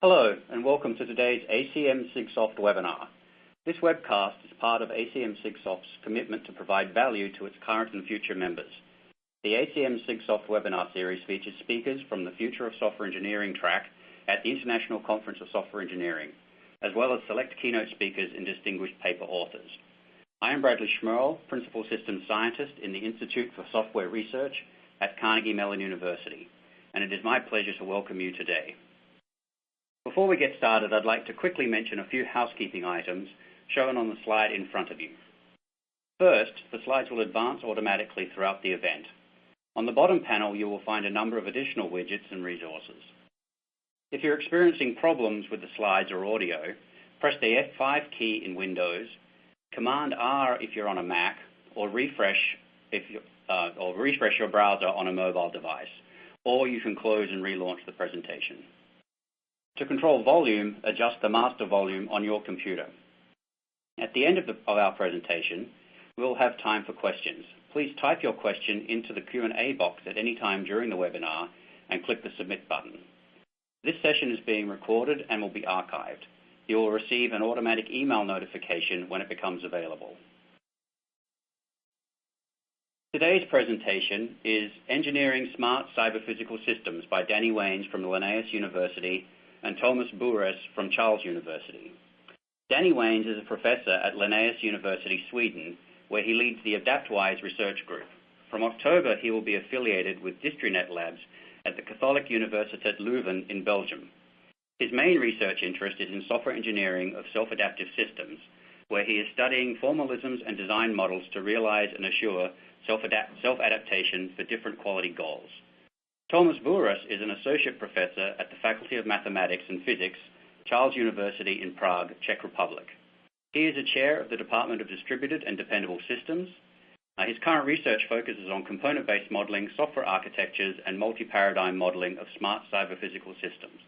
Hello, and welcome to today's ACM SIGSOFT webinar. This webcast is part of ACM SIGSOFT's commitment to provide value to its current and future members. The ACM SIGSOFT webinar series features speakers from the Future of Software Engineering track at the International Conference of Software Engineering, as well as select keynote speakers and distinguished paper authors. I am Bradley Schmerl, Principal Systems Scientist in the Institute for Software Research at Carnegie Mellon University, and it is my pleasure to welcome you today. Before we get started, I'd like to quickly mention a few housekeeping items shown on the slide in front of you. First, the slides will advance automatically throughout the event. On the bottom panel, you will find a number of additional widgets and resources. If you're experiencing problems with the slides or audio, press the F5 key in Windows, Command R if you're on a Mac, or refresh your browser on a mobile device, or you can close and relaunch the presentation. To control volume, adjust the master volume on your computer. At the end of our presentation, we'll have time for questions. Please type your question into the Q&A box at any time during the webinar and click the Submit button. This session is being recorded and will be archived. You will receive an automatic email notification when it becomes available. Today's presentation is Engineering Smart Cyber-Physical Systems by Danny Weyns from Linnaeus University and Thomas Bures from Charles University. Danny Weyns is a professor at Linnaeus University, Sweden, where he leads the AdaptWise research group. From October, he will be affiliated with Distrinet Labs at the Catholic Universiteit Leuven in Belgium. His main research interest is in software engineering of self-adaptive systems, where he is studying formalisms and design models to realize and assure self-adaptation for different quality goals. Thomas Bures is an associate professor at the Faculty of Mathematics and Physics, Charles University in Prague, Czech Republic. He is a chair of the Department of Distributed and Dependable Systems. His current research focuses on component-based modeling, software architectures, and multi-paradigm modeling of smart cyber-physical systems.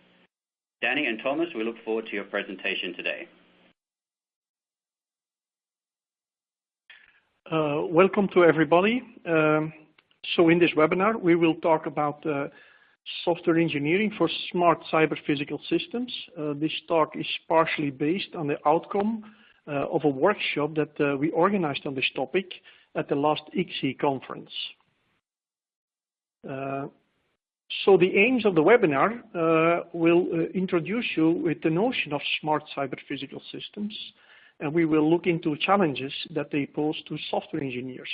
Danny and Thomas, we look forward to your presentation today. Welcome to everybody. So in this webinar, we will talk about software engineering for smart cyber-physical systems. This talk is partially based on the outcome of a workshop that we organized on this topic at the last IGSI conference. So the aims of the webinar will introduce you with the notion of smart cyber-physical systems, and we will look into challenges that they pose to software engineers.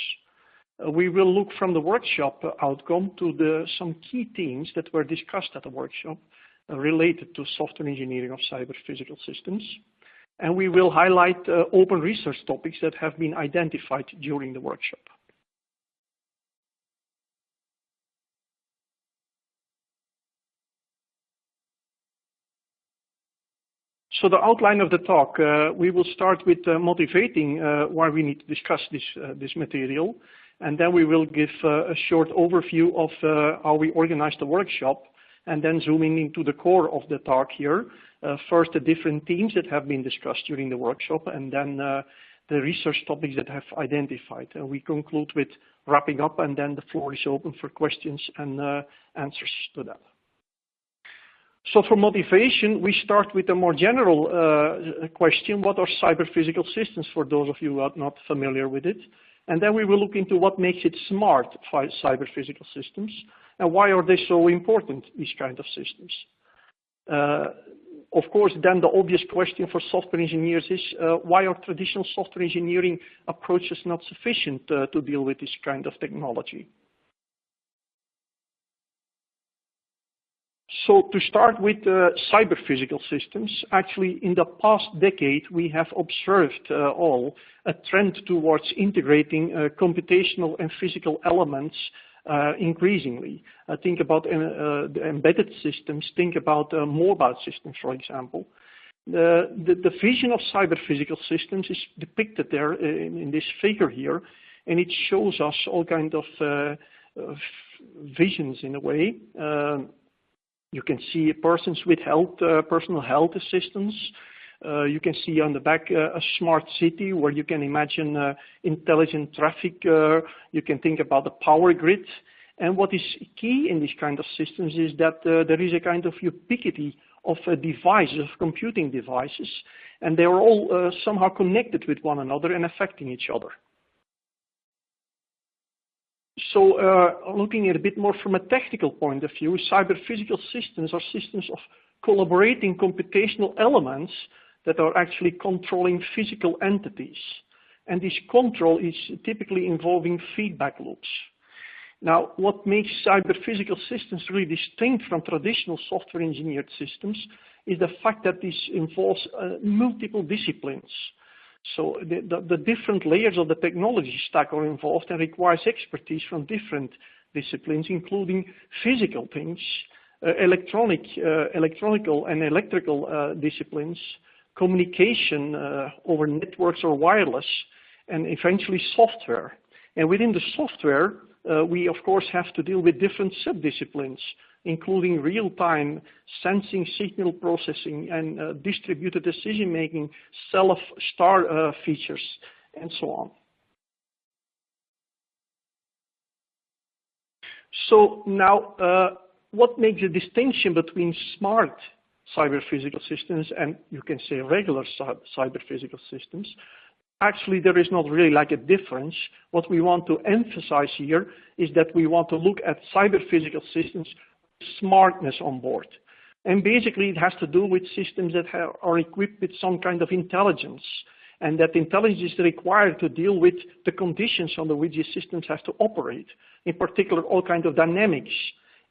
We will look from the workshop outcome to some key themes that were discussed at the workshop related to software engineering of cyber-physical systems. And we will highlight open research topics that have been identified during the workshop. So the outline of the talk, we will start with motivating why we need to discuss this material. And then we will give a short overview of how we organized the workshop, and then zooming into the core of the talk here. First, the different themes that have been discussed during the workshop, and then the research topics that have identified. We conclude with wrapping up, and then the floor is open for questions and answers to that. So for motivation, we start with a more general question: what are cyber-physical systems, for those of you who are not familiar with it? And then we will look into what makes it smart cyber-physical systems, and why are they so important, these kind of systems. Of course, then the obvious question for software engineers is, why are traditional software engineering approaches not sufficient to deal with this kind of technology? So to start with cyber-physical systems, actually in the past decade we have observed a trend towards integrating computational and physical elements increasingly. Think about the embedded systems, think about mobile systems, for example. The vision of cyber-physical systems is depicted there in this figure here, and it shows us all kinds of visions in a way. You can see persons with personal health assistance. You can see on the back a smart city where you can imagine intelligent traffic. You can think about the power grid. And what is key in these kind of systems is that there is a kind of ubiquity devices, of computing devices, and they are all somehow connected with one another and affecting each other. So looking at a bit more from a technical point of view, cyber-physical systems are systems of collaborating computational elements that are actually controlling physical entities. And this control is typically involving feedback loops. Now, what makes cyber-physical systems really distinct from traditional software engineered systems is the fact that this involves multiple disciplines. So the different layers of the technology stack are involved and requires expertise from different disciplines, including physical things, electronical and electrical disciplines, communication over networks or wireless, and eventually software. And within the software, we of course have to deal with different subdisciplines, including real-time sensing, signal processing, and distributed decision-making, self-start features, and so on. So now, what makes a distinction between smart cyber-physical systems and, you can say, regular cyber-physical systems? Actually, there is not really like a difference. What we want to emphasize here is that we want to look at cyber-physical systems with smartness on board. And basically, it has to do with systems that are equipped with some kind of intelligence. And that intelligence is required to deal with the conditions under which these systems have to operate. In particular, all kinds of dynamics.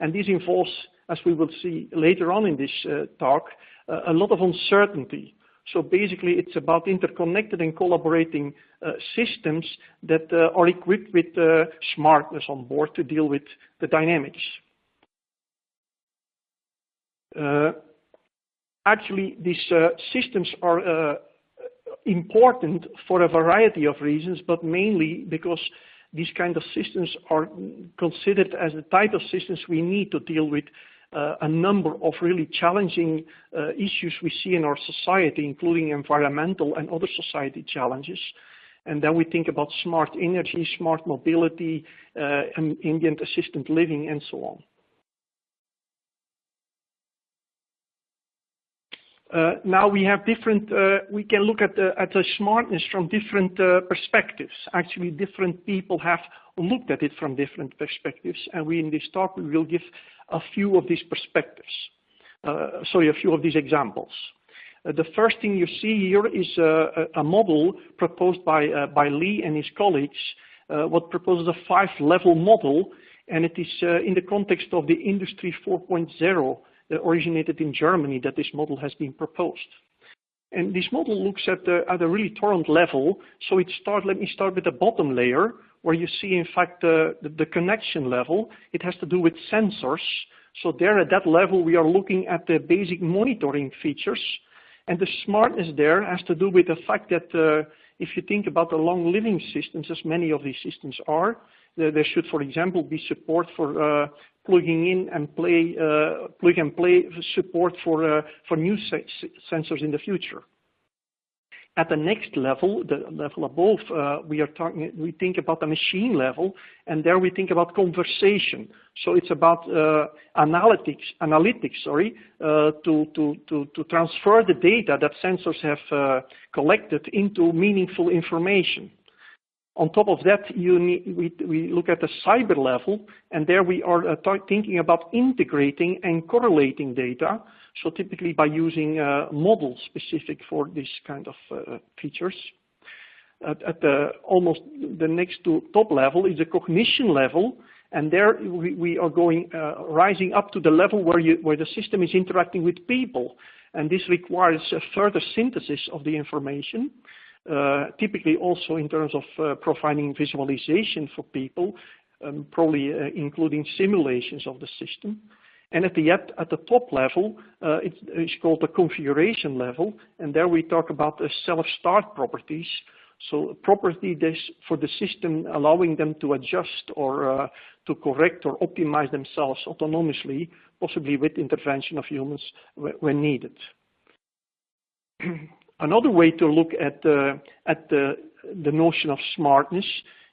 And this involves, as we will see later on in this talk, a lot of uncertainty. So basically, it's about interconnected and collaborating systems that are equipped with smartness on board to deal with the dynamics. Actually, these systems are important for a variety of reasons, but mainly because these kind of systems are considered as the type of systems we need to deal with a number of really challenging issues we see in our society, including environmental and other society challenges. And then we think about smart energy, smart mobility, ambient assisted living, and so on. Now we have different, we can look at the smartness from different perspectives. Actually, different people have looked at it from different perspectives, and we in this talk we will give a few of these perspectives. A few of these examples. The first thing you see here is a model proposed by Lee and his colleagues, what proposes a 5-level model, and it is in the context of the Industry 4.0 originated in Germany that this model has been proposed. And this model looks at a really torrent level. So let me start with the bottom layer, where you see, in fact, the connection level. It has to do with sensors. So there at that level, we are looking at the basic monitoring features. And the smartness there has to do with the fact that if you think about the long living systems, as many of these systems are, there should, for example, be support for plugging in and plug and play support for new sensors in the future. At the next level, the level above, we think about the machine level, and there we think about conversation. So it's about analytics, to transfer the data that sensors have collected into meaningful information. On top of that, we look at the cyber level, and there we are thinking about integrating and correlating data, so typically by using models specific for this kind of features. At almost the next to top level is the cognition level, and there we are going rising up to the level where the system is interacting with people, and this requires a further synthesis of the information. Typically also in terms of providing visualization for people, probably including simulations of the system. And at the top level, it's called the configuration level, and there we talk about the self-start properties. So properties for the system allowing them to adjust or to correct or optimize themselves autonomously, possibly with intervention of humans when needed. Another way to look at the notion of smartness,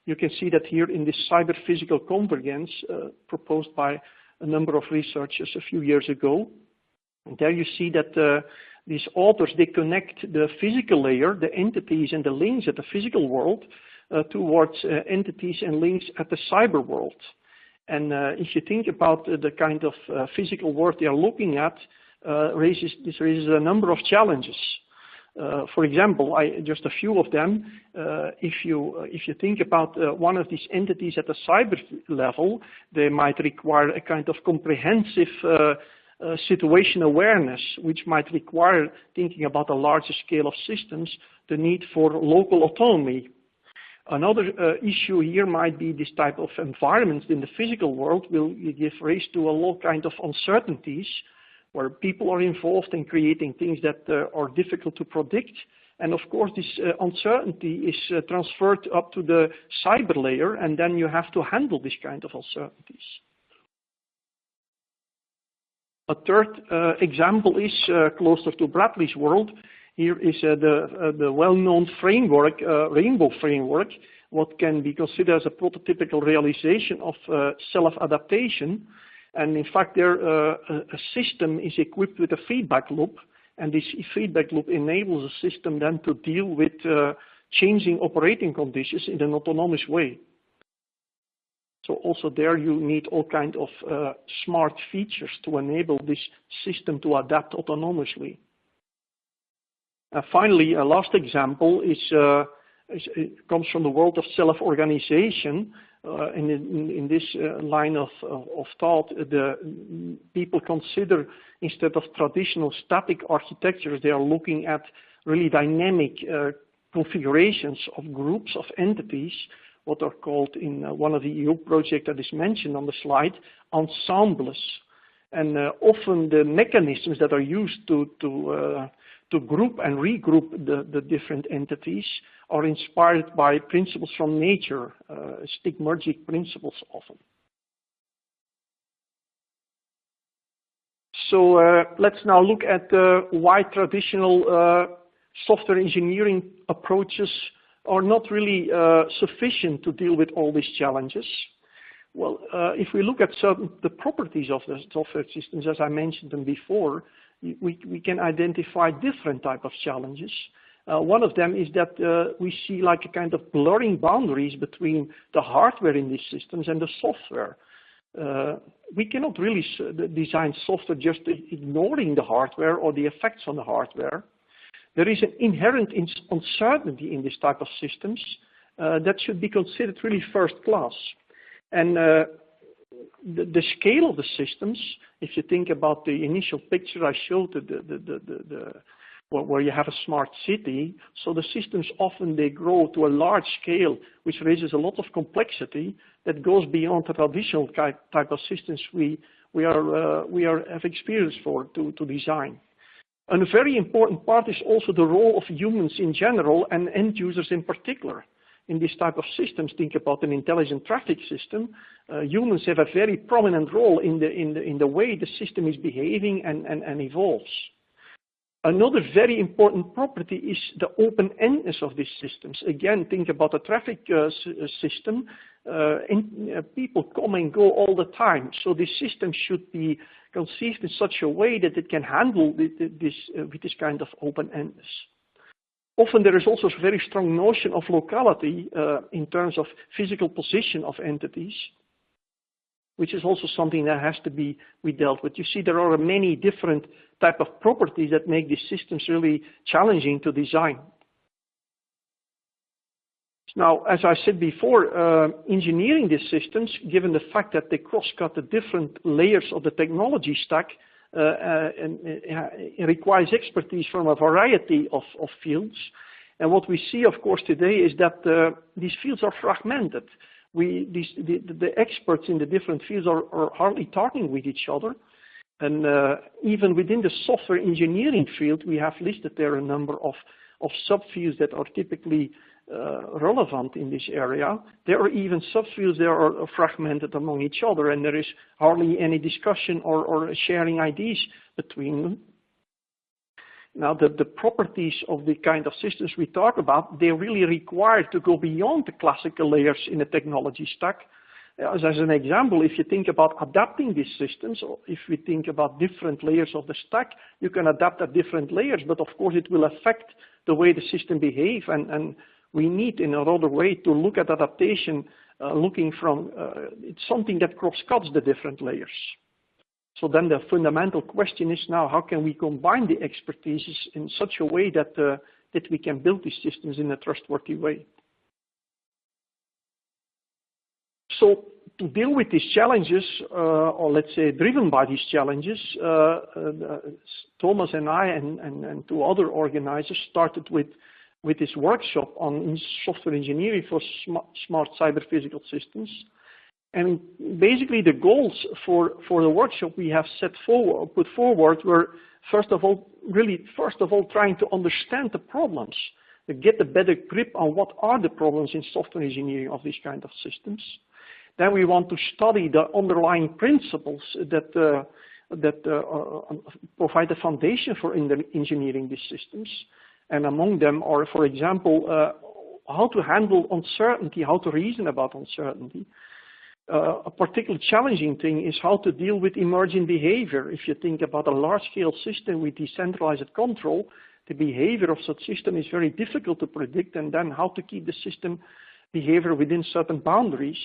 you can see that here in this cyber-physical convergence proposed by a number of researchers a few years ago. And there you see that these authors, they connect the physical layer, the entities and the links at the physical world towards entities and links at the cyber world. And if you think about the kind of physical world they are looking at, this raises a number of challenges. For example, just a few of them. If you think about one of these entities at the cyber level, they might require a kind of comprehensive situation awareness, which might require thinking about a larger scale of systems, the need for local autonomy. Another issue here might be this type of environments in the physical world will give rise to a lot kind of uncertainties, where people are involved in creating things that are difficult to predict. And of course, this uncertainty is transferred up to the cyber layer, and then you have to handle this kind of uncertainties. A third example is closer to Bradley's world. Here is the well-known framework, Rainbow framework, what can be considered as a prototypical realization of self-adaptation. And in fact, there a system is equipped with a feedback loop, and this feedback loop enables the system then to deal with changing operating conditions in an autonomous way. So also there you need all kinds of smart features to enable this system to adapt autonomously. Finally, a last example it comes from the world of self-organization. In this line of thought, the people consider, instead of traditional static architectures, they are looking at really dynamic configurations of groups of entities, what are called in one of the EU projects that is mentioned on the slide, ensembles. And often the mechanisms that are used to group and regroup the different entities are inspired by principles from nature, stigmergic principles often. So let's now look at why traditional software engineering approaches are not really sufficient to deal with all these challenges. Well, if we look at the properties of the software systems, as I mentioned them before, we can identify different type of challenges. One of them is that we see like a kind of blurring boundaries between the hardware in these systems and the software. We cannot really design software just ignoring the hardware or the effects on the hardware. There is an inherent uncertainty in this type of systems that should be considered really first class. And the scale of the systems, if you think about the initial picture I showed, where you have a smart city, so the systems often they grow to a large scale, which raises a lot of complexity that goes beyond the traditional type of systems we have experience for to design. And a very important part is also the role of humans in general and end users in particular. In this type of systems, think about an intelligent traffic system. Humans have a very prominent role in the way the system is behaving and evolves. Another very important property is the open-endedness of these systems. Again, think about a traffic system. People come and go all the time. So this system should be conceived in such a way that it can handle with this kind of open-endedness. Often there is also a very strong notion of locality in terms of physical position of entities, which is also something that has to be dealt with. You see, there are many different type of properties that make these systems really challenging to design. Now, as I said before, engineering these systems, given the fact that they cross-cut the different layers of the technology stack, it requires expertise from a variety of fields. And what we see, of course, today is that these fields are fragmented. The experts in the different fields are hardly talking with each other. And even within the software engineering field, we have listed there a number of subfields that are typically relevant in this area. There are even subfields that are fragmented among each other, and there is hardly any discussion or sharing ideas between them. Now, the properties of the kind of systems we talk about, they really require to go beyond the classical layers in the technology stack As an example, if you think about adapting these systems, or if we think about different layers of the stack, you can adapt at different layers, but of course it will affect the way the system behaves, and we need in another way to look at adaptation, looking from, it's something that cross-cuts the different layers. So then the fundamental question is now, how can we combine the expertises in such a way that, that we can build these systems in a trustworthy way? So to deal with these challenges, or let's say driven by these challenges, Thomas and I and two other organizers started with this workshop on software engineering for smart cyber-physical systems. And basically the goals for the workshop we have put forward were, first of all, trying to understand the problems, to get a better grip on what are the problems in software engineering of these kind of systems. Then we want to study the underlying principles that provide the foundation for engineering these systems. And among them are, for example, how to handle uncertainty, how to reason about uncertainty. A particularly challenging thing is how to deal with emergent behavior. If you think about a large-scale system with decentralized control, the behavior of such system is very difficult to predict, and then how to keep the system behavior within certain boundaries.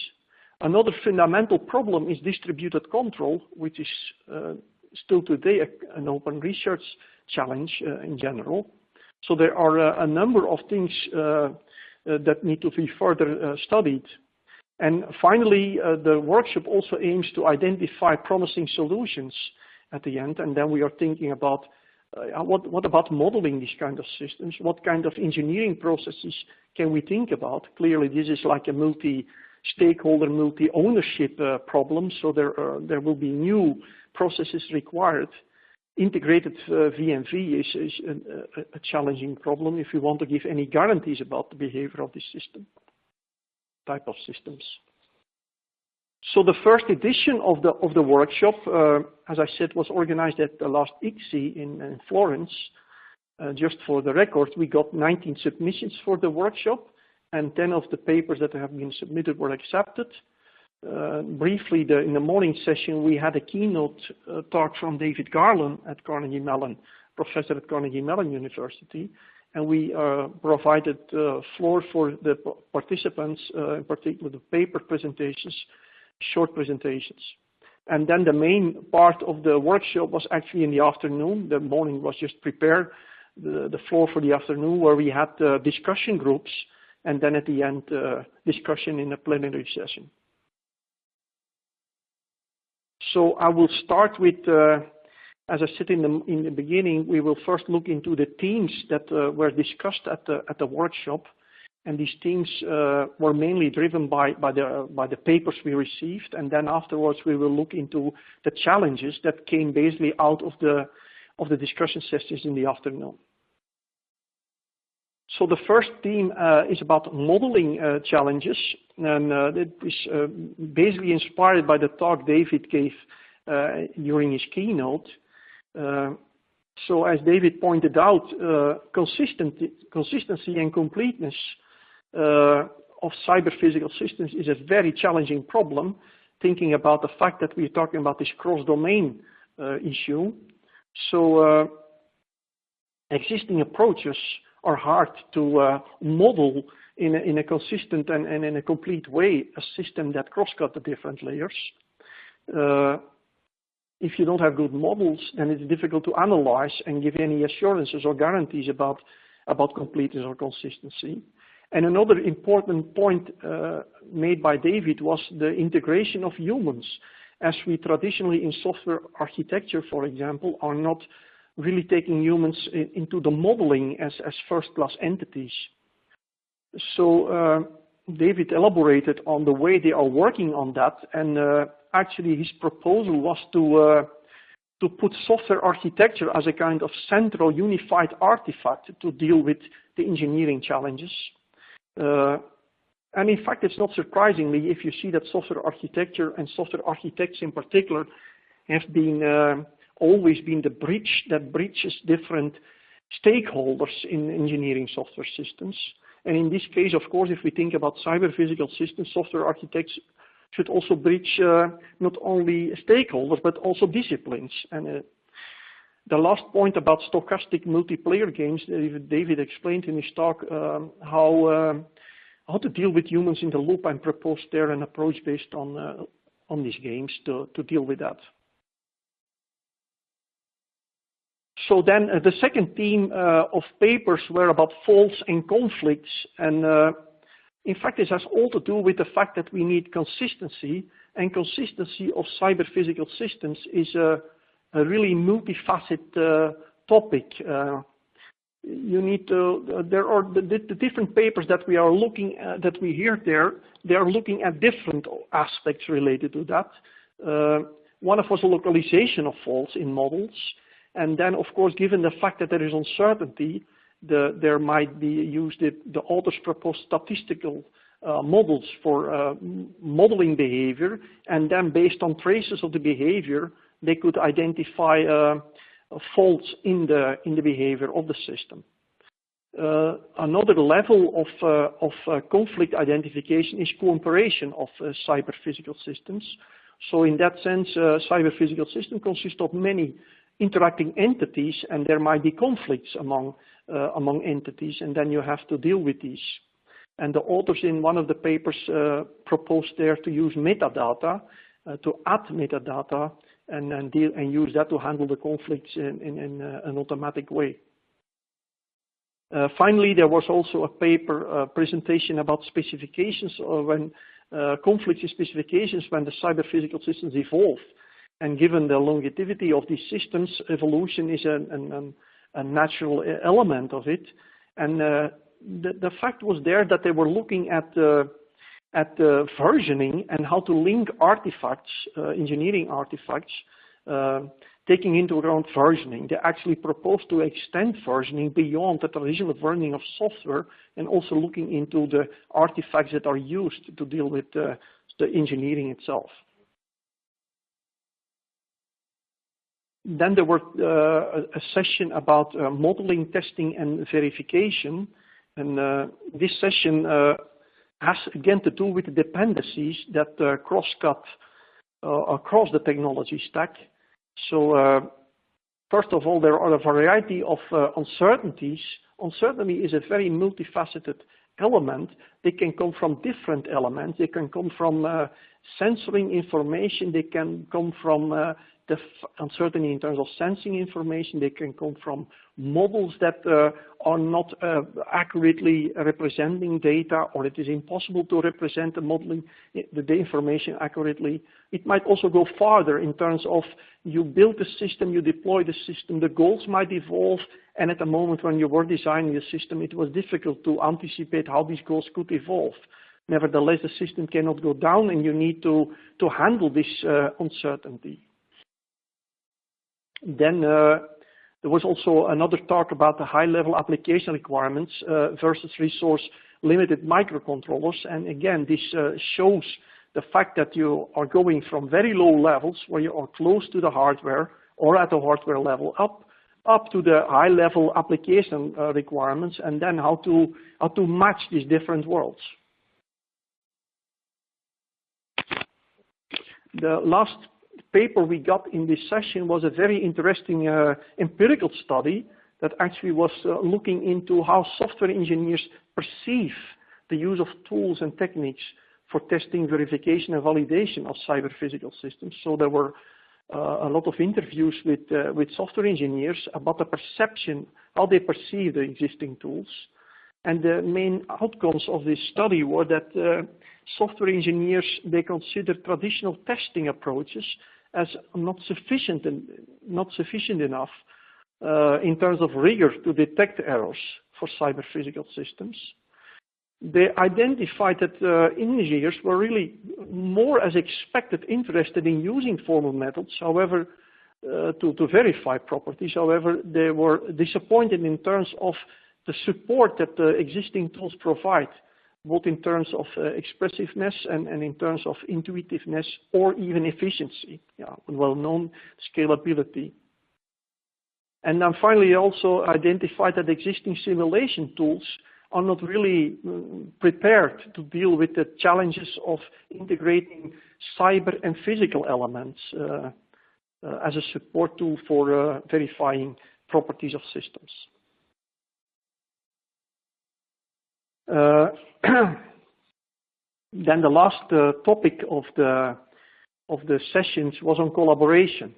Another fundamental problem is distributed control, which is still today an open research challenge in general. So there are a number of things that need to be further studied. And finally, the workshop also aims to identify promising solutions at the end, and then we are thinking about what about modeling these kind of systems? What kind of engineering processes can we think about? Clearly, this is like a multi-stakeholder, multi-ownership problem, so there will be new processes required. Integrated VMV is a challenging problem if you want to give any guarantees about the behavior of this system, type of systems. So the first edition of the workshop, as I said, was organized at the last IGSI in Florence. Just for the record, we got 19 submissions for the workshop, and 10 of the papers that have been submitted were accepted. Briefly, in the morning session, we had a keynote talk from David Garland at Carnegie Mellon, professor at Carnegie Mellon University, and we provided floor for the participants, in particular the paper presentations, short presentations. And then the main part of the workshop was actually in the afternoon. The morning was just prepare the floor for the afternoon, where we had discussion groups, and then at the end, discussion in a plenary session. So I will start with, as I said in the beginning, we will first look into the themes that were discussed at the workshop, and these themes were mainly driven by the papers we received, and then afterwards we will look into the challenges that came basically out of the discussion sessions in the afternoon. So the first theme is about modeling challenges, and it is basically inspired by the talk David gave during his keynote. So as David pointed out, consistency and completeness of cyber-physical systems is a very challenging problem, thinking about the fact that we're talking about this cross-domain issue. So existing approaches are hard to model in a consistent and in a complete way a system that cross-cut the different layers. If you don't have good models, then it's difficult to analyze and give any assurances or guarantees about completeness or consistency. And another important point made by David was the integration of humans, as we traditionally in software architecture, for example, are not really taking humans into the modeling as first-class entities. So David elaborated on the way they are working on that, and actually his proposal was to put software architecture as a kind of central unified artifact to deal with the engineering challenges. And in fact, it's not surprisingly if you see that software architecture and software architects in particular have been always been the bridge that bridges different stakeholders in engineering software systems. And in this case, of course, if we think about cyber-physical systems, software architects should also bridge not only stakeholders but also disciplines. And the last point about stochastic multiplayer games, David explained in his talk how to deal with humans in the loop, and proposed there an approach based on these games to deal with that. So then the second theme of papers were about faults and conflicts, and in fact this has all to do with the fact that we need consistency, and consistency of cyber-physical systems is a really multifaceted topic. You need to, there are the different papers that we are looking at, that we hear there, they are looking at different aspects related to that. One of was the localization of faults in models. And then, of course, given the fact that there is uncertainty, there might be used, the authors propose statistical models for modeling behavior, and then based on traces of the behavior, they could identify faults in the behavior of the system. Another level of conflict identification is cooperation of cyber-physical systems. So in that sense, cyber-physical system consists of many interacting entities, and there might be conflicts among entities, and then you have to deal with these. And the authors in one of the papers proposed there to use metadata, to add metadata, and use that to handle the conflicts in an automatic way. Finally, there was also a paper presentation about specifications, or when conflicts in specifications when the cyber-physical systems evolve. And given the longevity of these systems, evolution is a natural element of it. And the fact was there that they were looking at versioning and how to link artifacts, engineering artifacts, taking into account versioning. They actually proposed to extend versioning beyond the traditional versioning of software, and also looking into the artifacts that are used to deal with the engineering itself. Then there were a session about modeling, testing, and verification. And this session has again to do with the dependencies that cross-cut across the technology stack. So first of all, there are a variety of uncertainties. Uncertainty is a very multifaceted element. They can come from different elements. They can come from censoring information. They can come from the uncertainty in terms of sensing information. They can come from models that are not accurately representing data, or it is impossible to represent the information accurately. It might also go farther in terms of you build the system, you deploy the system, the goals might evolve, and at the moment when you were designing the system, it was difficult to anticipate how these goals could evolve. Nevertheless, the system cannot go down, and you need to handle this uncertainty. Then there was also another talk about the high-level application requirements versus resource-limited microcontrollers. And again, this shows the fact that you are going from very low levels, where you are close to the hardware or at the hardware level, up to the high-level application requirements, and then how to match these different worlds. The last paper we got in this session was a very interesting empirical study that actually was looking into how software engineers perceive the use of tools and techniques for testing, verification, and validation of cyber-physical systems. So there were a lot of interviews with software engineers about the perception, how they perceive the existing tools. And the main outcomes of this study were that software engineers, they consider traditional testing approaches as not sufficient enough in terms of rigor to detect errors for cyber-physical systems. They identified that engineers were really more as expected interested in using formal methods, however, to verify properties. However, they were disappointed in terms of the support that the existing tools provide, both in terms of expressiveness and in terms of intuitiveness or even efficiency, well-known scalability. And then finally, also identified that existing simulation tools are not really prepared to deal with the challenges of integrating cyber and physical elements as a support tool for verifying properties of systems. Then the last topic of the sessions was on collaboration.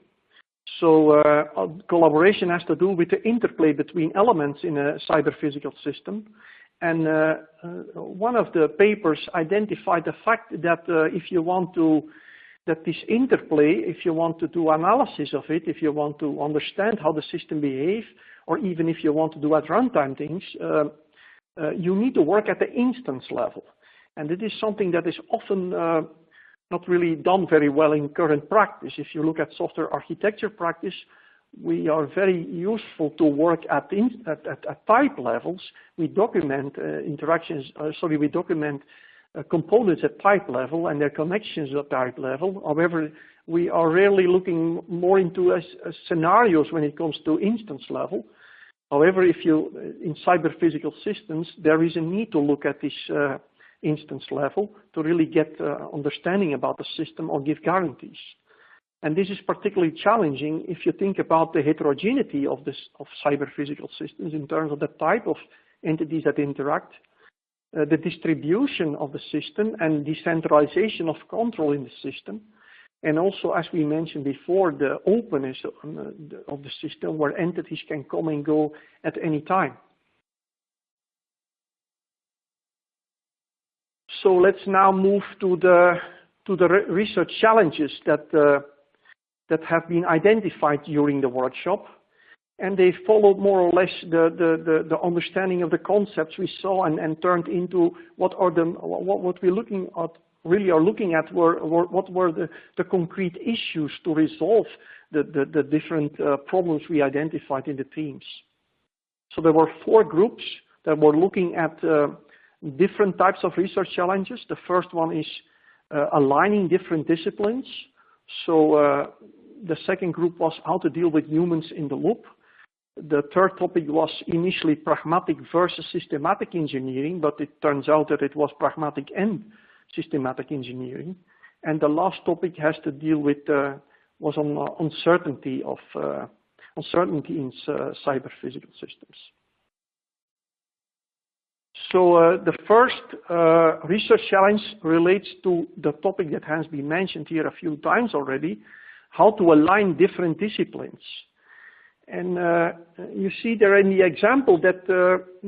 So collaboration has to do with the interplay between elements in a cyber-physical system. And one of the papers identified the fact that that this interplay, if you want to do analysis of it, if you want to understand how the system behaves, or even if you want to do at runtime things, you need to work at the instance level. And it is something that is often not really done very well in current practice. If you look at software architecture practice, we are very useful to work at type levels. We document we document components at type level and their connections at type level. However, we are rarely looking more into scenarios when it comes to instance level. However, in cyber-physical systems, there is a need to look at this instance level to really get understanding about the system or give guarantees. And this is particularly challenging if you think about the heterogeneity of cyber-physical systems in terms of the type of entities that interact, the distribution of the system and decentralization of control in the system, and also, as we mentioned before, the openness of the system where entities can come and go at any time. So let's now move to the research challenges that have been identified during the workshop, and they followed more or less the understanding of the concepts we saw and turned into what we're looking at. Really are looking at what were the concrete issues to resolve the different problems we identified in the teams. So there were 4 groups that were looking at different types of research challenges. The first one is aligning different disciplines. So the second group was how to deal with humans in the loop. The third topic was initially pragmatic versus systematic engineering, but it turns out that it was pragmatic and systematic engineering. And the last topic has to deal with was on uncertainty in cyber physical systems. So the first research challenge relates to the topic that has been mentioned here a few times already, how to align different disciplines. And you see there in the example that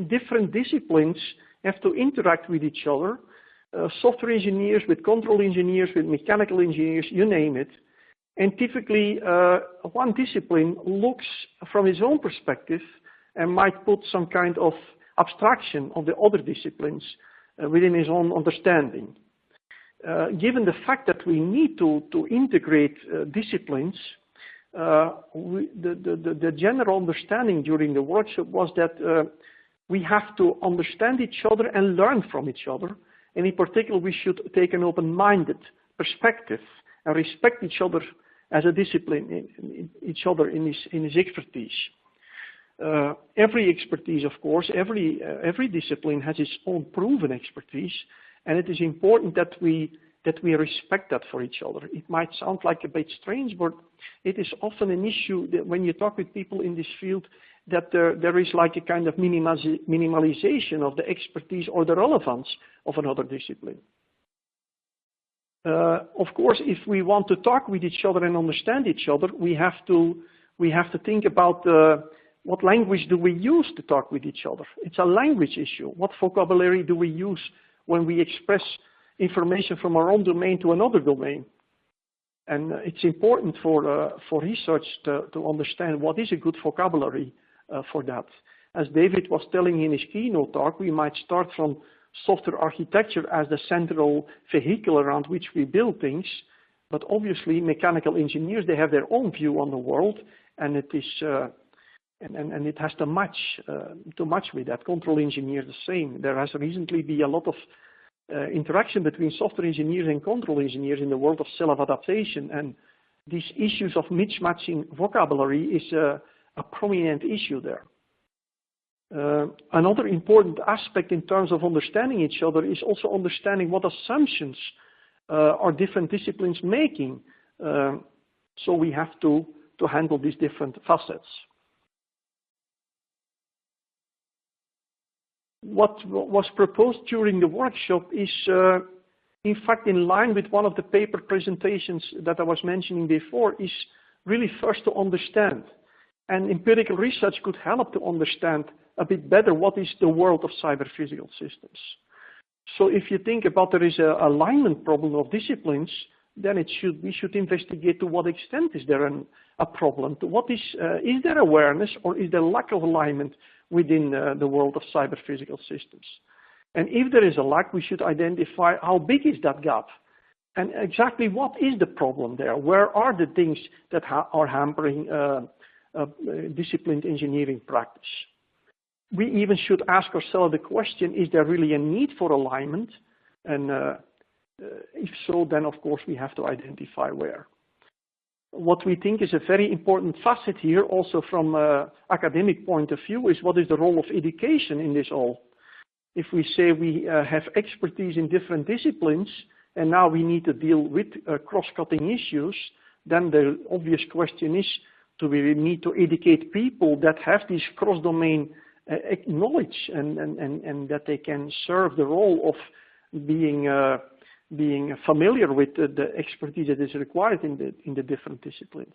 different disciplines have to interact with each other. Software engineers with control engineers, with mechanical engineers, you name it. And typically, one discipline looks from its own perspective and might put some kind of abstraction of the other disciplines within his own understanding. Given the fact that we need to integrate disciplines, the general understanding during the workshop was that we have to understand each other and learn from each other. And in particular, we should take an open-minded perspective and respect each other as a discipline, each other in his expertise. Every expertise, of course, every discipline has its own proven expertise, and it is important that we respect that for each other. It might sound like a bit strange, but it is often an issue that when you talk with people in this field, that there is like a kind of minimalization of the expertise or the relevance of another discipline. Of course, if we want to talk with each other and understand each other, we have to think about what language do we use to talk with each other. It's a language issue. What vocabulary do we use when we express information from our own domain to another domain? And it's important for research to understand what is a good vocabulary for that. As David was telling in his keynote talk, we might start from software architecture as the central vehicle around which we build things, but obviously mechanical engineers, they have their own view on the world, and it is and it has to match with that. Control engineers the same. There has recently been a lot of interaction between software engineers and control engineers in the world of self-adaptation, and these issues of mismatching vocabulary is a prominent issue there. Another important aspect in terms of understanding each other is also understanding what assumptions are different disciplines making. So we have to handle these different facets. What was proposed during the workshop is in fact in line with one of the paper presentations that I was mentioning before, is really first to understand. And empirical research could help to understand a bit better what is the world of cyber-physical systems. So if you think about there is an alignment problem of disciplines, then we should investigate to what extent is there a problem. To what is there awareness or is there lack of alignment within the world of cyber-physical systems? And if there is a lack, we should identify how big is that gap and exactly what is the problem there. Where are the things that are hampering disciplined engineering practice? We even should ask ourselves the question, is there really a need for alignment? And if so, then of course we have to identify where. What we think is a very important facet here, also from an academic point of view, is what is the role of education in this all? If we say we have expertise in different disciplines, and now we need to deal with cross-cutting issues, then the obvious question is, do we need to educate people that have this cross-domain knowledge and that they can serve the role of being familiar with the expertise that is required in the different disciplines.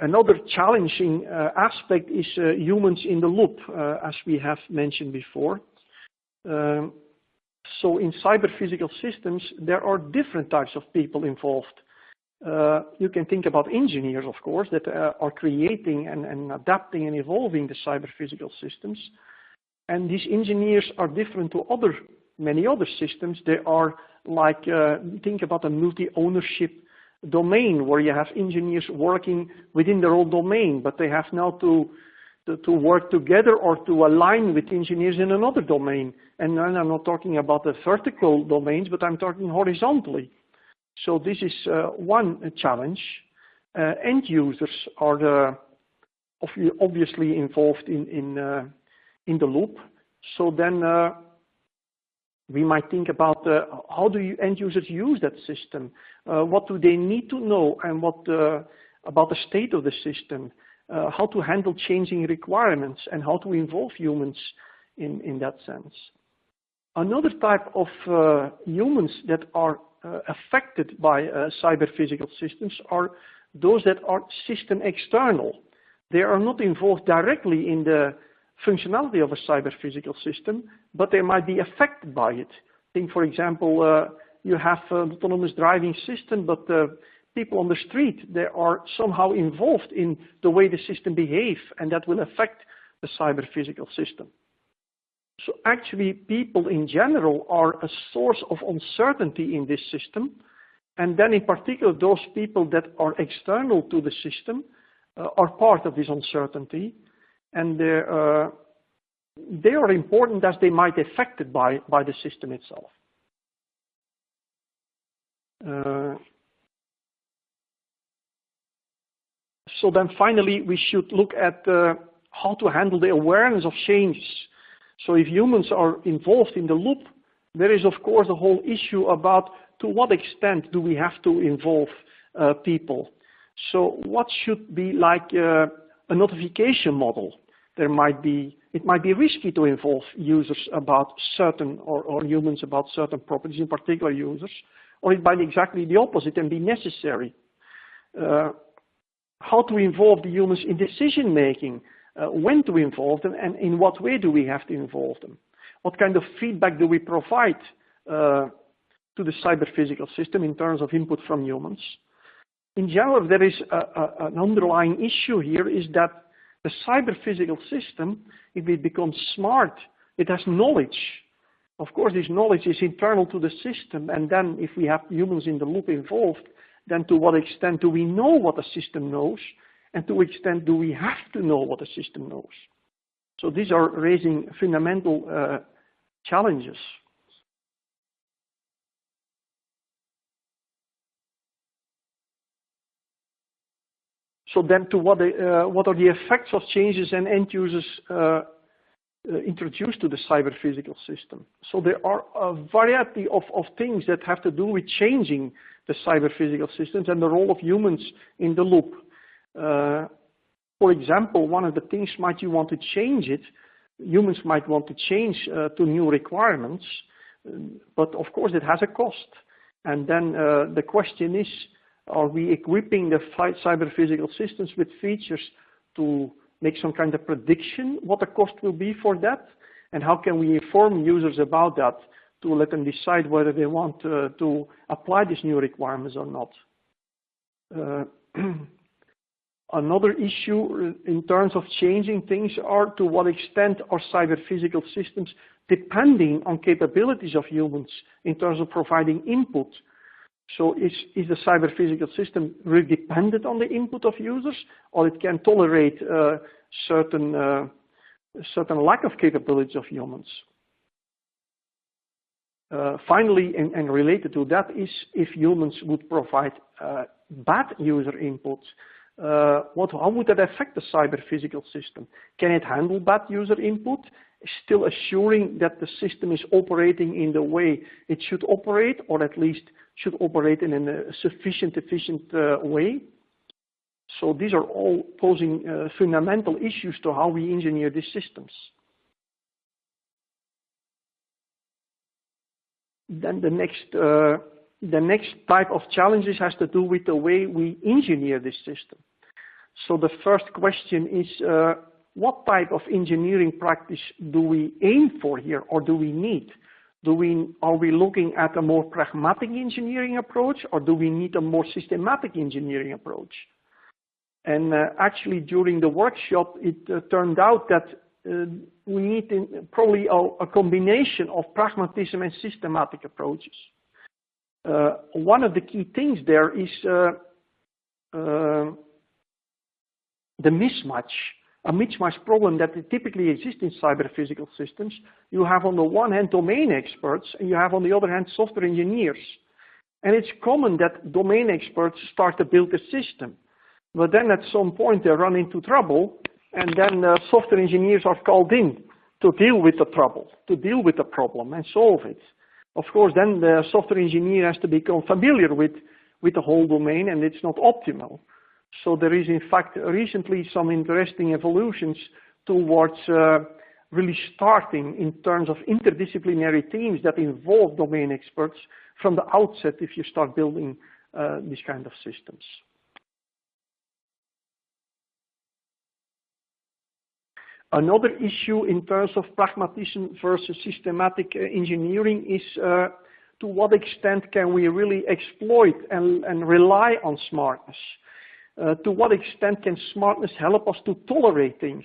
Another challenging aspect is humans in the loop, as we have mentioned before. So in cyber-physical systems, there are different types of people involved. You can think about engineers, of course, that are creating and adapting and evolving the cyber-physical systems. And these engineers are different to many other systems. They are like, think about a multi-ownership domain where you have engineers working within their own domain, but they have now to work together or to align with engineers in another domain. And then I'm not talking about the vertical domains, but I'm talking horizontally. So this is one challenge. End users are obviously involved in the loop. So then we might think about how do end users use that system? What do they need to know, and what about the state of the system? How to handle changing requirements, and how to involve humans in that sense. Another type of humans that are affected by cyber-physical systems are those that are system external. They are not involved directly in the functionality of a cyber-physical system, but they might be affected by it. Think, for example, you have an autonomous driving system, but people on the street, they are somehow involved in the way the system behaves, and that will affect the cyber-physical system. So actually, people in general are a source of uncertainty in this system, and then in particular, those people that are external to the system are part of this uncertainty, and they are important as they might be affected by the system itself. So then finally, we should look at how to handle the awareness of changes. So if humans are involved in the loop, there is of course a whole issue about to what extent do we have to involve people. So what should be like a notification model? It might be risky to involve users about certain, or humans about certain properties, in particular users, or it might be exactly the opposite and be necessary. How to involve the humans in decision making, when to involve them, and in what way do we have to involve them? What kind of feedback do we provide to the cyber-physical system in terms of input from humans? In general, there is an underlying issue here, is that the cyber-physical system, if it becomes smart, it has knowledge. Of course, this knowledge is internal to the system, and then if we have humans in the loop involved, then to what extent do we know what the system knows, and to what extent do we have to know what the system knows? So these are raising fundamental challenges. So then to what are the effects of changes and end users introduced to the cyber-physical system? So there are a variety of things that have to do with changing the cyber-physical systems and the role of humans in the loop. For example, one of the things might you want to change it, humans might want to change to new requirements, but of course it has a cost. And then the question is, are we equipping the cyber-physical systems with features to make some kind of prediction what the cost will be for that? And how can we inform users about that to let them decide whether they want to apply these new requirements or not? Another issue in terms of changing things are to what extent are cyber-physical systems depending on capabilities of humans in terms of providing input. So is the cyber-physical system really dependent on the input of users, or it can tolerate certain lack of capabilities of humans? Finally, and related to that is if humans would provide bad user input, how would that affect the cyber-physical system? Can it handle bad user input, still assuring that the system is operating in the way it should operate, or at least should operate in a sufficient, efficient way? So these are all posing fundamental issues to how we engineer these systems. Then the next type of challenges has to do with the way we engineer this system. So the first question is, what type of engineering practice do we aim for here, or do we need? Are we looking at a more pragmatic engineering approach, or do we need a more systematic engineering approach? And actually during the workshop, it turned out that we need probably a combination of pragmatism and systematic approaches. One of the key things there is the mismatch, a mismatch problem that typically exists in cyber-physical systems. You have on the one hand domain experts, and you have on the other hand software engineers. And it's common that domain experts start to build a system, but then at some point they run into trouble, and then software engineers are called in to deal with the trouble, to deal with the problem and solve it. Of course, then the software engineer has to become familiar with the whole domain, and it's not optimal. So there is in fact recently some interesting evolutions towards really starting in terms of interdisciplinary teams that involve domain experts from the outset if you start building these kind of systems. Another issue in terms of pragmatism versus systematic engineering is to what extent can we really exploit and rely on smartness? To what extent can smartness help us to tolerate things?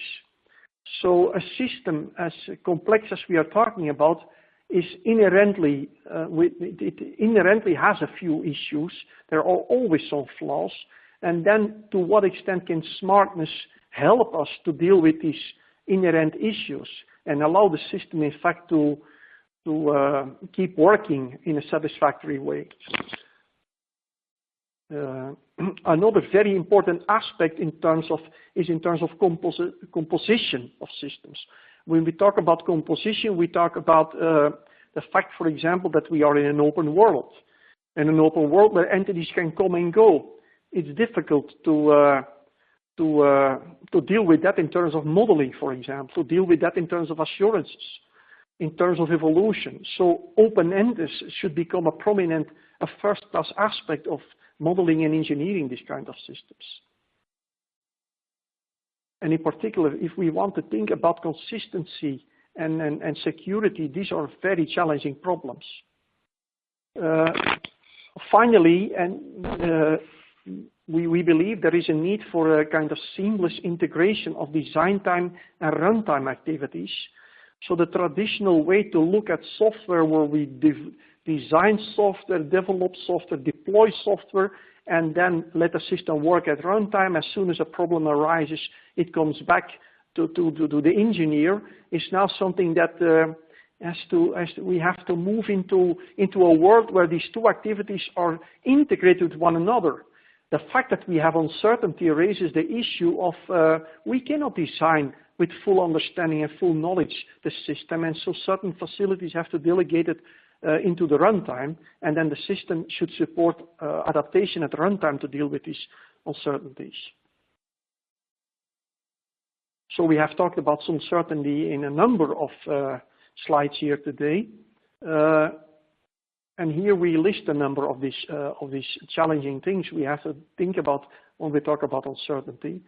So a system as complex as we are talking about is inherently, it inherently has a few issues. There are always some flaws. And then to what extent can smartness help us to deal with these inherent issues and allow the system in fact to keep working in a satisfactory way? Another very important aspect in terms of composition of systems. When we talk about composition, we talk about the fact, for example, that we are in an open world. In an open world where entities can come and go, it's difficult to deal with that in terms of modeling, for example, to deal with that in terms of assurances, in terms of evolution. So open-endedness should become a first-class aspect of modeling and engineering these kind of systems. And in particular, if we want to think about consistency and security, these are very challenging problems. Finally, we believe there is a need for a kind of seamless integration of design time and runtime activities. So the traditional way to look at software where we design software, develop software, deploy software, and then let the system work at runtime. As soon as a problem arises, it comes back to the engineer. Is now something that we have to move into a world where these two activities are integrated with one another. The fact that we have uncertainty raises the issue of we cannot design with full understanding and full knowledge the system, and so certain facilities have to delegate it into the runtime, and then the system should support adaptation at runtime to deal with these uncertainties. So we have talked about some certainty in a number of slides here today. And here we list a number of these challenging things we have to think about when we talk about uncertainty.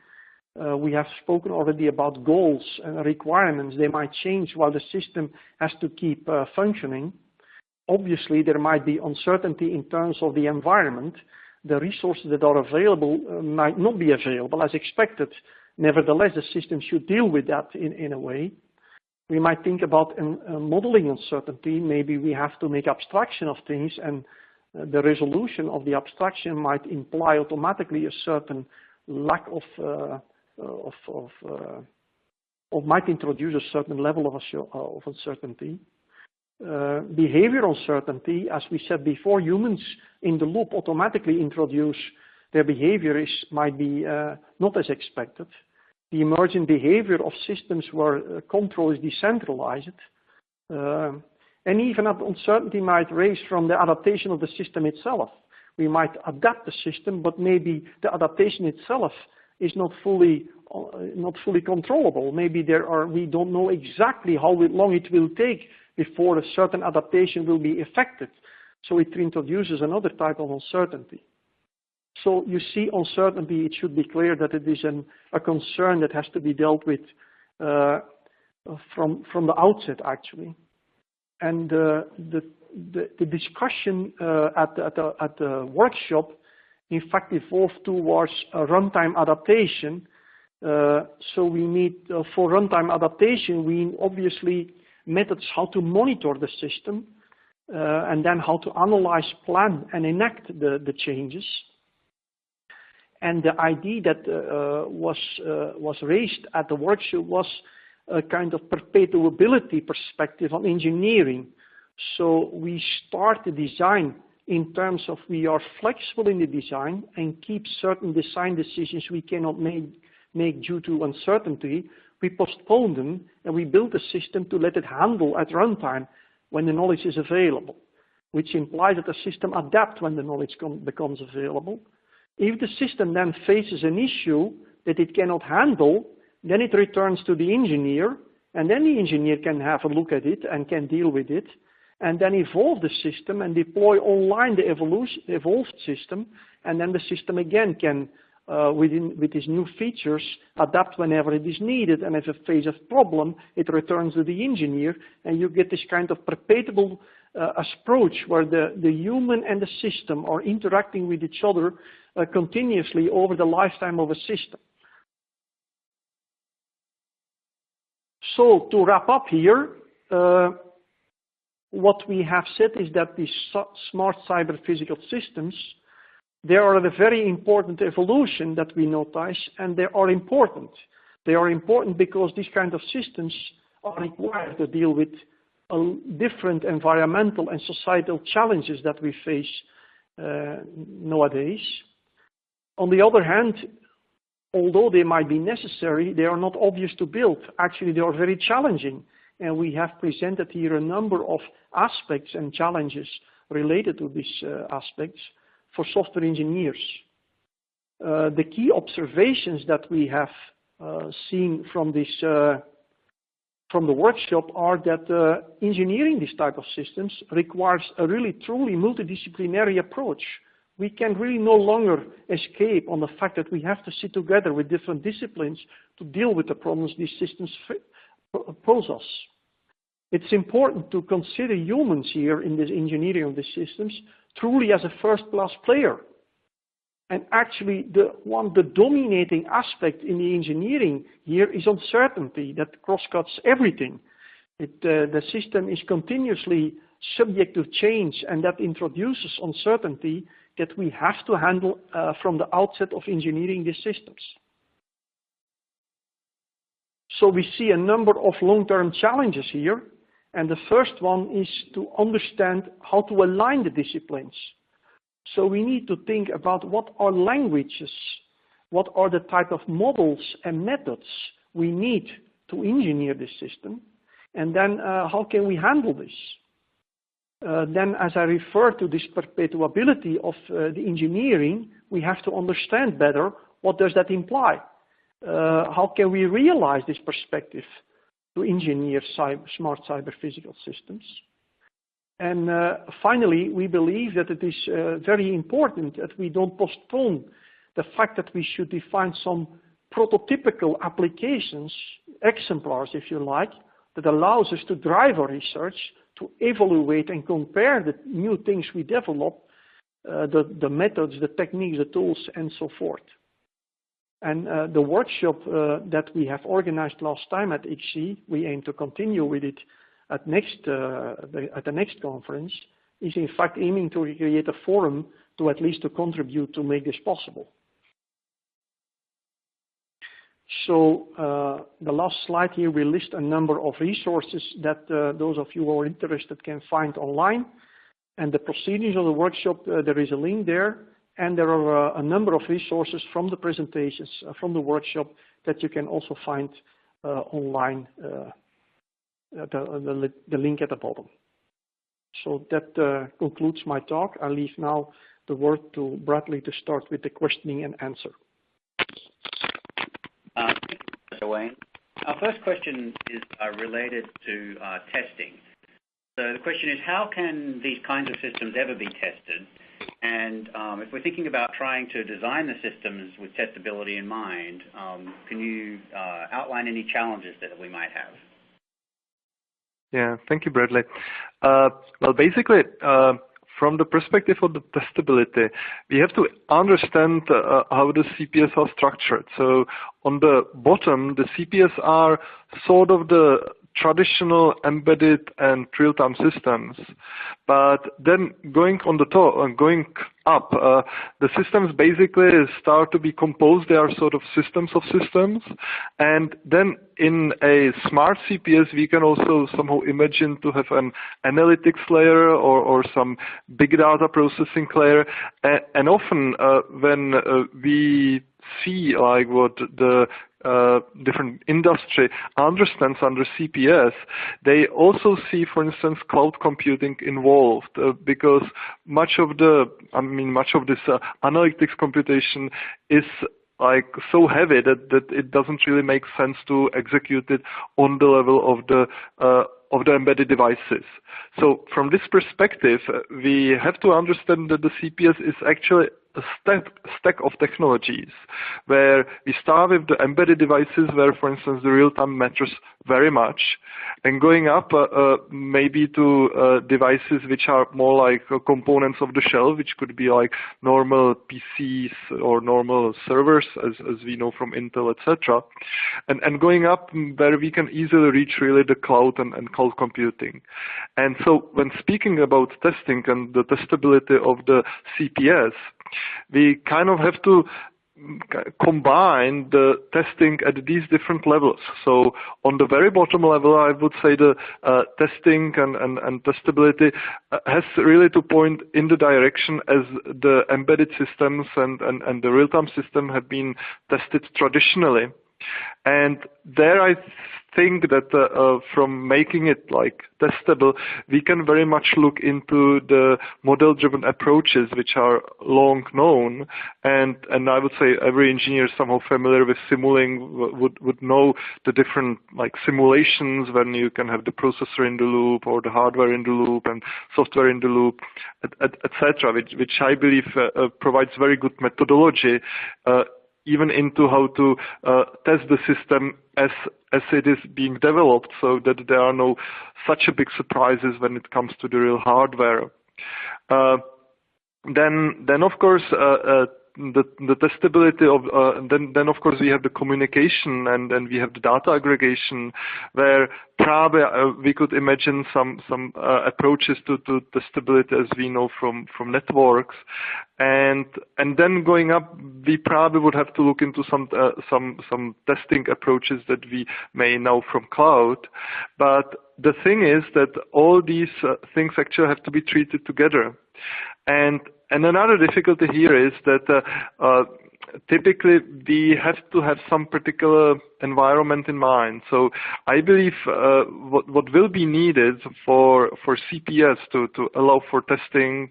We have spoken already about goals and requirements. They might change while the system has to keep functioning. Obviously, there might be uncertainty in terms of the environment. The resources that are available might not be available as expected. Nevertheless, the system should deal with that in a way. We might think about modeling uncertainty. Maybe we have to make abstraction of things, and the resolution of the abstraction might imply automatically a certain lack of might introduce a certain level of uncertainty. Behavior uncertainty, as we said before, humans in the loop automatically introduce their behavior might be not as expected. The emergent behavior of systems where control is decentralized, and even that uncertainty might raise from the adaptation of the system itself. We might adapt the system, but maybe the adaptation itself is not fully controllable. Maybe we don't know exactly how long it will take before a certain adaptation will be effected. So it introduces another type of uncertainty. So you see uncertainty, it should be clear that it is a concern that has to be dealt with from the outset, actually. And the discussion at the workshop, in fact, evolved towards a runtime adaptation. So we need, for runtime adaptation, we obviously methods how to monitor the system, and then how to analyze, plan, and enact the changes. And the idea that was raised at the workshop was a kind of perpetuability perspective on engineering. So we start the design in terms of we are flexible in the design and keep certain design decisions we cannot make due to uncertainty. We postpone them and we build a system to let it handle at runtime when the knowledge is available, which implies that the system adapts when the knowledge becomes available. If the system then faces an issue that it cannot handle, then it returns to the engineer, and then the engineer can have a look at it and can deal with it, and then evolve the system and deploy online the evolved system, and then the system again can, with its new features, adapt whenever it is needed, and if it faces a problem, it returns to the engineer, and you get this kind of perpetual approach where the human and the system are interacting with each other continuously over the lifetime of a system. So to wrap up here, what we have said is that these smart cyber physical systems, they are a very important evolution that we notice, and they are important. They are important because these kind of systems are required to deal with different environmental and societal challenges that we face nowadays. On the other hand, although they might be necessary, they are not obvious to build. Actually, they are very challenging. And we have presented here a number of aspects and challenges related to these aspects for software engineers. The key observations that we have seen from this from the workshop are that engineering this type of systems requires a really truly multidisciplinary approach. We can really no longer escape on the fact that we have to sit together with different disciplines to deal with the problems these systems pose us. It's important to consider humans here in this engineering of these systems truly as a first-class player. And actually, the dominating aspect in the engineering here is uncertainty that cross-cuts everything. The system is continuously subject to change, and that introduces uncertainty that we have to handle from the outset of engineering these systems. So we see a number of long-term challenges here, and the first one is to understand how to align the disciplines. So we need to think about what are languages, what are the type of models and methods we need to engineer this system, and then how can we handle this? Then as I refer to this perpetuability of the engineering, we have to understand better what does that imply. How can we realize this perspective to engineer smart cyber physical systems? And finally, we believe that it is very important that we don't postpone the fact that we should define some prototypical applications, exemplars if you like, that allows us to drive our research, to evaluate and compare the new things we develop, the methods, the techniques, the tools, and so forth. And the workshop that we have organized last time at ICSI, we aim to continue with it at the next conference, is in fact aiming to create a forum to at least to contribute to make this possible. So the last slide here will list a number of resources that those of you who are interested can find online. And the proceedings of the workshop, there is a link there. And there are a number of resources from the presentations, from the workshop, that you can also find online, the link at the bottom. So that concludes my talk. I leave now the word to Bradley to start with the questioning and answer. Thank you, Mr. Weyns. Our first question is related to testing. So the question is, how can these kinds of systems ever be tested? And if we're thinking about trying to design the systems with testability in mind, can you outline any challenges that we might have? Yeah, thank you, Bradley. Well, basically, from the perspective of the testability, we have to understand how the CPS are structured. So on the bottom, the CPS are sort of the traditional embedded and real-time systems, but then going on the top and going up, the systems basically start to be composed. They are sort of systems of systems, and then in a smart CPS we can also somehow imagine to have an analytics layer or some big data processing layer, and often when we see like what the different industry understands under CPS, they also see, for instance, cloud computing involved because much of this analytics computation is like so heavy that it doesn't really make sense to execute it on the level of the embedded devices. So from this perspective, we have to understand that the CPS is actually a stack of technologies where we start with the embedded devices where, for instance, the real-time matters very much, and going up maybe to devices which are more like components of the shelf, which could be like normal PCs or normal servers, as we know from Intel, etc. And going up where we can easily reach really the cloud and cloud computing. And so when speaking about testing and the testability of the CPS, we kind of have to combine the testing at these different levels. So on the very bottom level, I would say the testing and testability has really to point in the direction as the embedded systems and the real-time system have been tested traditionally. And there I think that from making it like testable, we can very much look into the model-driven approaches which are long known, and I would say every engineer somehow familiar with simulating would know the different like simulations when you can have the processor in the loop or the hardware in the loop and software in the loop, etc., which I believe provides very good methodology even into how to test the system as it is being developed, so that there are no such a big surprises when it comes to the real hardware. Then of course the testability of then of course we have the communication and then we have the data aggregation, where probably we could imagine some approaches to testability as we know from networks, and then going up we probably would have to look into some testing approaches that we may know from cloud. But the thing is that all these things actually have to be treated together. And another difficulty here is that typically we have to have some particular environment in mind. So I believe what will be needed for CPS to allow for testing,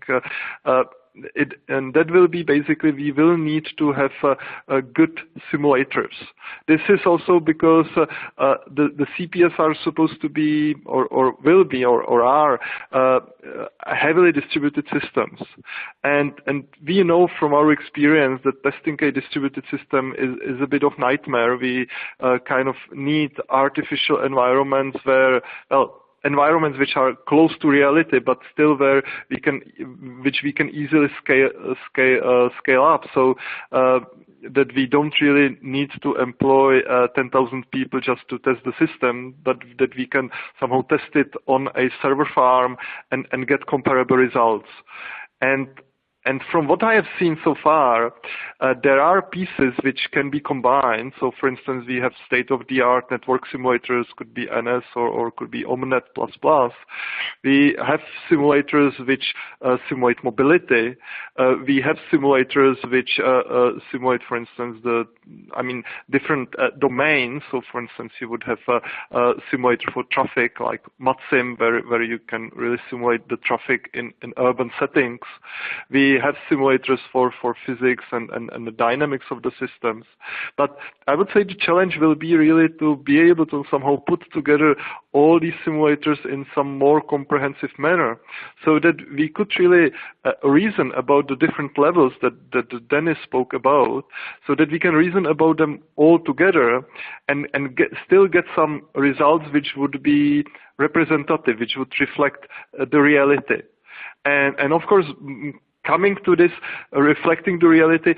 and that will be basically we will need to have good simulators. This is also because the CPS are supposed to be or will be or are heavily distributed systems, and we know from our experience that testing a distributed system is a bit of nightmare. We kind of need artificial environments where, well, environments which are close to reality, but still where which we can easily scale up, so that we don't really need to employ 10,000 people just to test the system, but that we can somehow test it on a server farm and get comparable results. And from what I have seen so far, there are pieces which can be combined. So, for instance, we have state-of-the-art network simulators, could be NS or could be OMNet++. We have simulators which simulate mobility. We have simulators which simulate, for instance, different domains. So, for instance, you would have a simulator for traffic like MatSim, where you can really simulate the traffic in urban settings. We have simulators for physics and the dynamics of the systems. But I would say the challenge will be really to be able to somehow put together all these simulators in some more comprehensive manner, so that we could really reason about the different levels that Dennis spoke about, so that we can reason about them all together and still get some results which would be representative, which would reflect the reality. And of course, coming to this, reflecting the reality,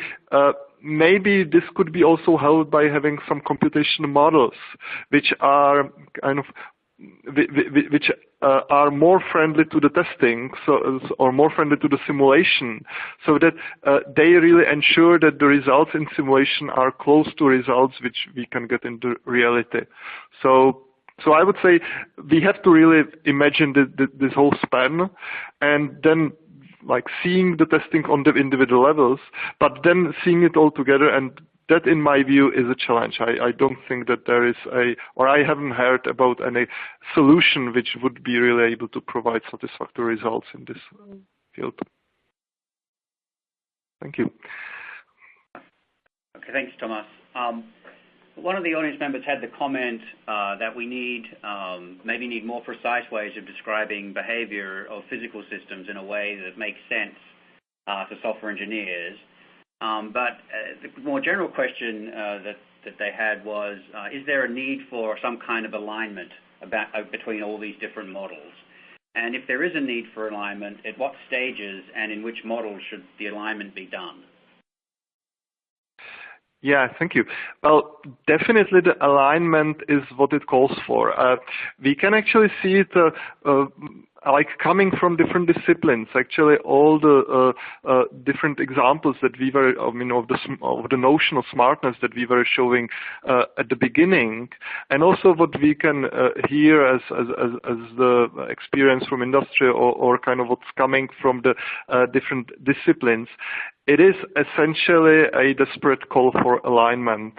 maybe this could be also helped by having some computational models, which are kind of which are more friendly to the testing, or more friendly to the simulation, so that they really ensure that the results in simulation are close to results which we can get into reality. So I would say we have to really imagine this whole span, and then like seeing the testing on the individual levels, but then seeing it all together, and that, in my view, is a challenge. I don't think that there is or I haven't heard about any solution which would be really able to provide satisfactory results in this field. Thank you. Okay, thanks, Thomas. One of the audience members had the comment that we maybe need more precise ways of describing behavior of physical systems in a way that makes sense to software engineers. But the more general question that they had was, is there a need for some kind of alignment between all these different models? And if there is a need for alignment, at what stages and in which models should the alignment be done? Yeah, thank you. Well, definitely the alignment is what it calls for. We can actually see it like coming from different disciplines. Actually, all the different examples that we were, of the notion of smartness that we were showing at the beginning, and also what we can hear as the experience from industry or kind of what's coming from the different disciplines. It is essentially a desperate call for alignment.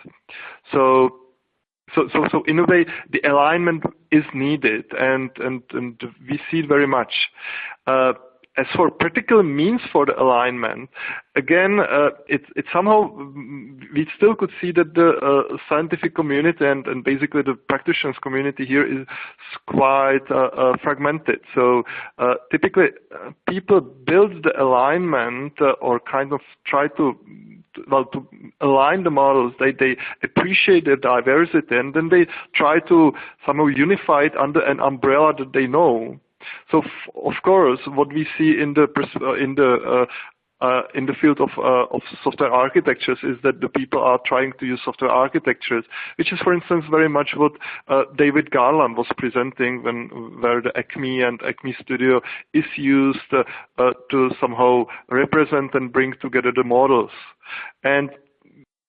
So in a way, the alignment is needed, and we see it very much. As for particular means for the alignment, again, it somehow we still could see that the scientific community and basically the practitioners community here is quite fragmented. So typically, people build the alignment or kind of try to align the models. They appreciate the diversity, and then they try to somehow unify it under an umbrella that they know. So, of course, what we see in the field of software architectures is that the people are trying to use software architectures, which is, for instance, very much what David Garland was presenting where the Acme and Acme Studio is used to somehow represent and bring together the models. And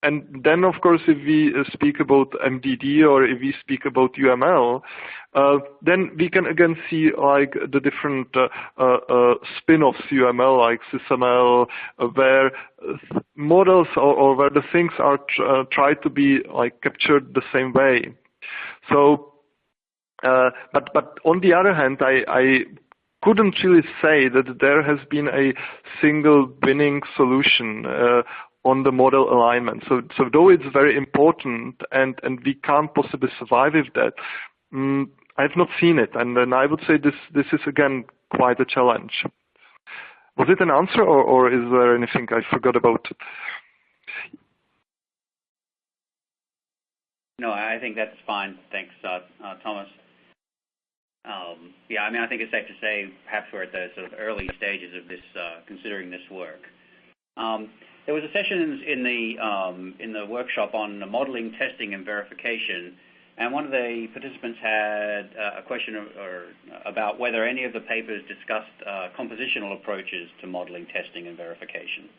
and then, of course, if we speak about MDD or if we speak about UML, then we can again see like the different spin-offs UML, like SysML, where models or where the things are tried to be like captured the same way. So, but on the other hand, I couldn't really say that there has been a single winning solution on the model alignment. So though it's very important and we can't possibly survive with that, I've not seen it, and then I would say this is again quite a challenge. Was it an answer, or is there anything I forgot about? No, I think that's fine. Thanks, Thomas. Yeah, I mean, I think it's safe to say perhaps we're at the sort of early stages of this, considering this work. There was a session in the workshop on modeling, testing, and verification, and one of the participants had a question about whether any of the papers discussed compositional approaches to modeling, testing, and verification.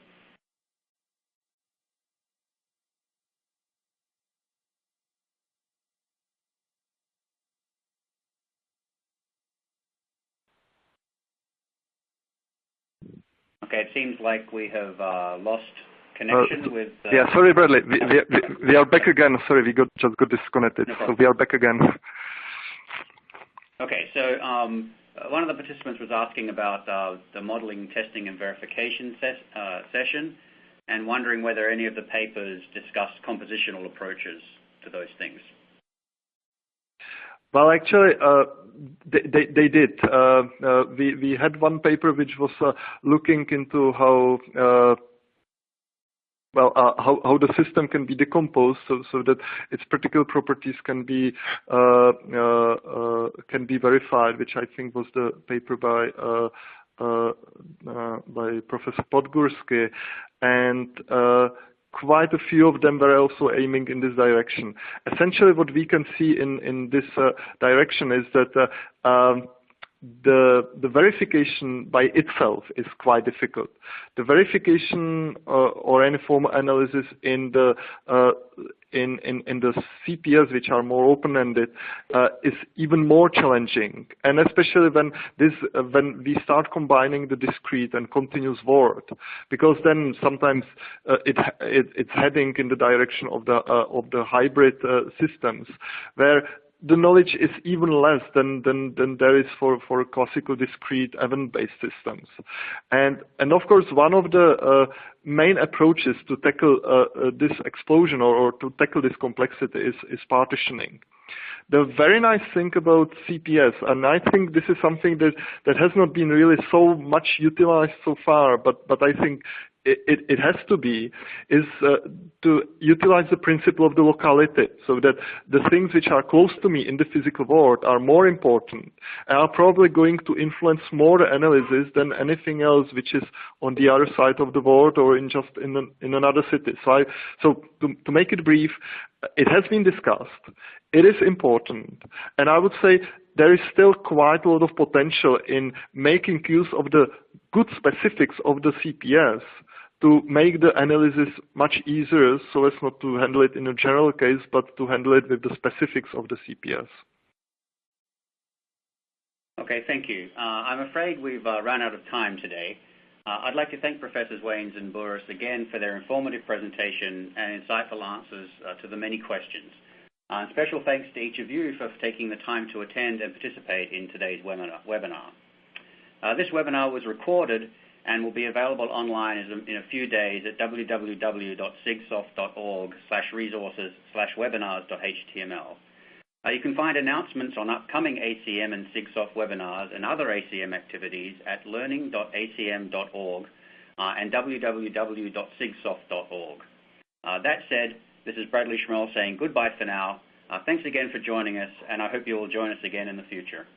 Okay, it seems like we have lost connection with... yeah, sorry, Bradley. We are back again. Sorry, we just got disconnected. No problem. So we are back again. Okay, so one of the participants was asking about the modeling, testing, and verification session, and wondering whether any of the papers discussed compositional approaches to those things. Well, actually, they did. We had one paper which was looking into how the system can be decomposed so that its particular properties can be verified, which I think was the paper by Professor Podgórsky, and quite a few of them were also aiming in this direction. Essentially, what we can see in this direction is that the verification by itself is quite difficult. The verification or any formal analysis in the CPS, which are more open-ended, is even more challenging, and especially when we start combining the discrete and continuous word, because then sometimes it's heading in the direction of the hybrid systems, where the knowledge is even less than there is for classical discrete event-based systems. And of course, one of the main approaches to tackle this explosion or to tackle this complexity is partitioning. The very nice thing about CPS, and I think this is something that has not been really so much utilized so far, but I think it has to be, is to utilize the principle of the locality, so that the things which are close to me in the physical world are more important and are probably going to influence more the analysis than anything else which is on the other side of the world or in another city. So to make it brief, it has been discussed. It is important, and I would say there is still quite a lot of potential in making use of the good specifics of the CPS to make the analysis much easier, so as not to handle it in a general case, but to handle it with the specifics of the CPS. Okay, thank you. I'm afraid we've run out of time today. I'd like to thank Professors Weyns and Burris again for their informative presentation and insightful answers to the many questions. Special thanks to each of you for taking the time to attend and participate in today's webinar. This webinar was recorded and will be available online in a few days at www.sigsoft.org/resources/webinars.html. You can find announcements on upcoming ACM and SIGSOFT webinars and other ACM activities at learning.acm.org and www.sigsoft.org. That said, this is Bradley Schmel saying goodbye for now. Thanks again for joining us, and I hope you will join us again in the future.